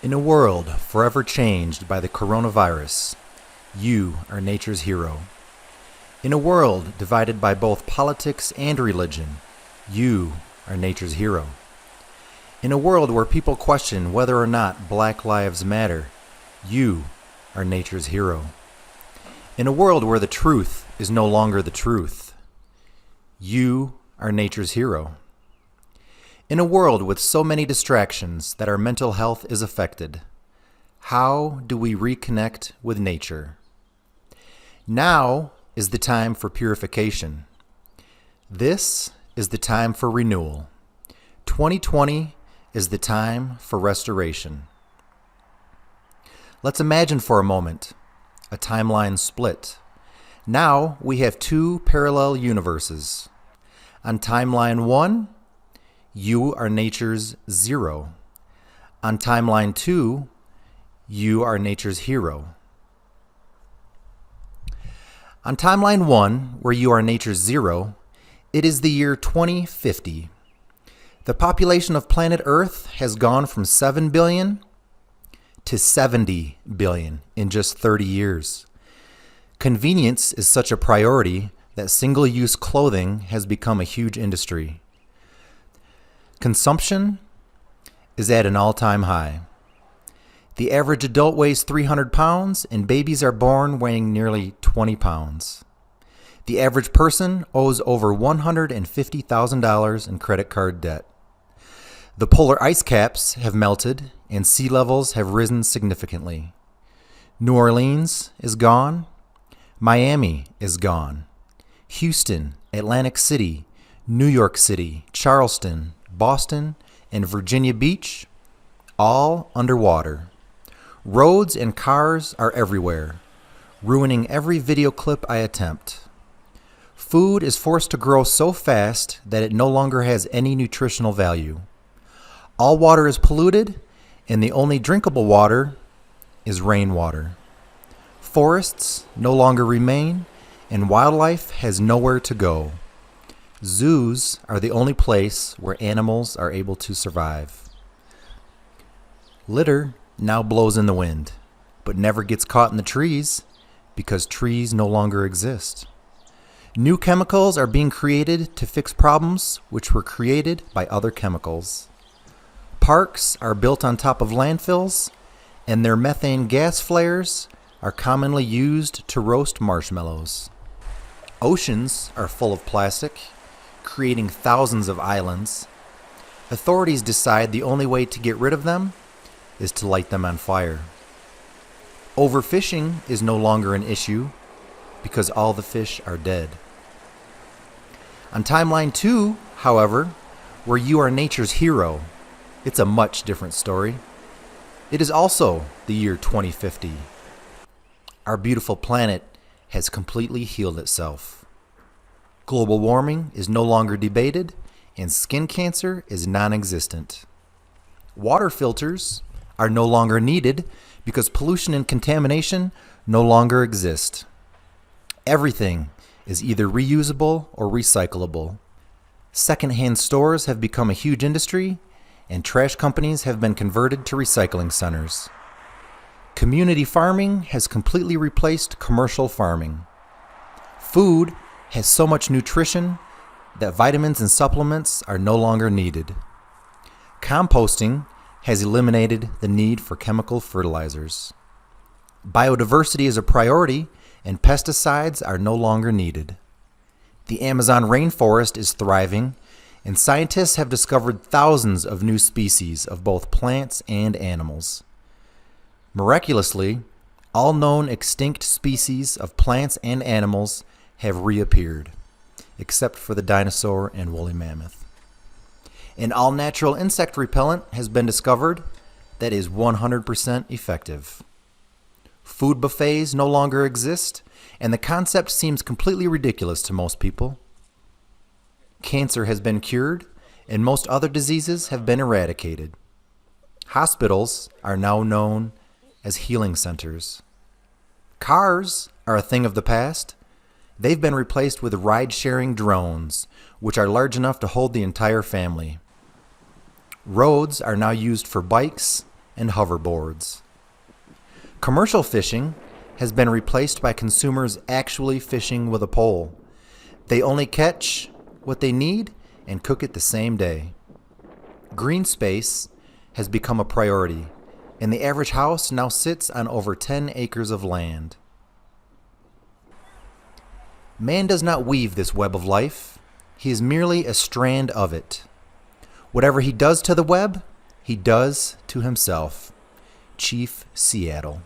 In a world forever changed by the coronavirus, you are nature's hero. In a world divided by both politics and religion, you are nature's hero. In a world where people question whether or not Black Lives Matter, you are nature's hero. In a world where the truth is no longer the truth, you are nature's hero. In a world with so many distractions that our mental health is affected, how do we reconnect with nature? Now is the time for purification. This is the time for renewal. 2020 is the time for restoration. Let's imagine for a moment a timeline split. Now we have two parallel universes. On timeline 1, you are nature's zero. On timeline 2, you are nature's hero. On timeline 1, where you are nature's zero, it is the year 2050. The population of planet Earth has gone from 7 billion to 70 billion in just 30 years. Convenience is such a priority that single-use clothing has become a huge industry. Consumption is at an all-time high. The average adult weighs 300 pounds, and babies are born weighing nearly 20 pounds. The average person owes over $150,000 in credit card debt. The polar ice caps have melted, and sea levels have risen significantly. New Orleans is gone. Miami is gone. Houston, Atlantic City, New York City, Charleston, Boston, and Virginia Beach, all underwater. Roads and cars are everywhere, ruining every video clip I attempt. Food is forced to grow so fast that it no longer has any nutritional value. All water is polluted, and the only drinkable water is rainwater. Forests no longer remain, and wildlife has nowhere to go. Zoos are the only place where animals are able to survive. Litter now blows in the wind, but never gets caught in the trees because trees no longer exist. New chemicals are being created to fix problems which were created by other chemicals. Parks are built on top of landfills, and their methane gas flares are commonly used to roast marshmallows. Oceans are full of plastic, creating thousands of islands. Authorities decide the only way to get rid of them is to light them on fire. Overfishing is no longer an issue because all the fish are dead. On timeline 2, however, where you are nature's hero, it's a much different story. It is also the year 2050. Our beautiful planet has completely healed itself. Global warming is no longer debated, and skin cancer is non-existent. Water filters are no longer needed because pollution and contamination no longer exist. Everything is either reusable or recyclable. Secondhand stores have become a huge industry, and trash companies have been converted to recycling centers. Community farming has completely replaced commercial farming. Food has so much nutrition that vitamins and supplements are no longer needed. Composting has eliminated the need for chemical fertilizers. Biodiversity is a priority, and pesticides are no longer needed. The Amazon rainforest is thriving, and scientists have discovered thousands of new species of both plants and animals. Miraculously, all known extinct species of plants and animals have reappeared, except for the dinosaur and woolly mammoth. An all-natural insect repellent has been discovered that is 100% effective. Food buffets no longer exist, and the concept seems completely ridiculous to most people. Cancer has been cured, and most other diseases have been eradicated. Hospitals are now known as healing centers. Cars are a thing of the past. They've been replaced with ride-sharing drones, which are large enough to hold the entire family. Roads are now used for bikes and hoverboards. Commercial fishing has been replaced by consumers actually fishing with a pole. They only catch what they need and cook it the same day. Green space has become a priority, and the average house now sits on over 10 acres of land. Man does not weave this web of life. He is merely a strand of it. Whatever he does to the web, he does to himself. Chief Seattle.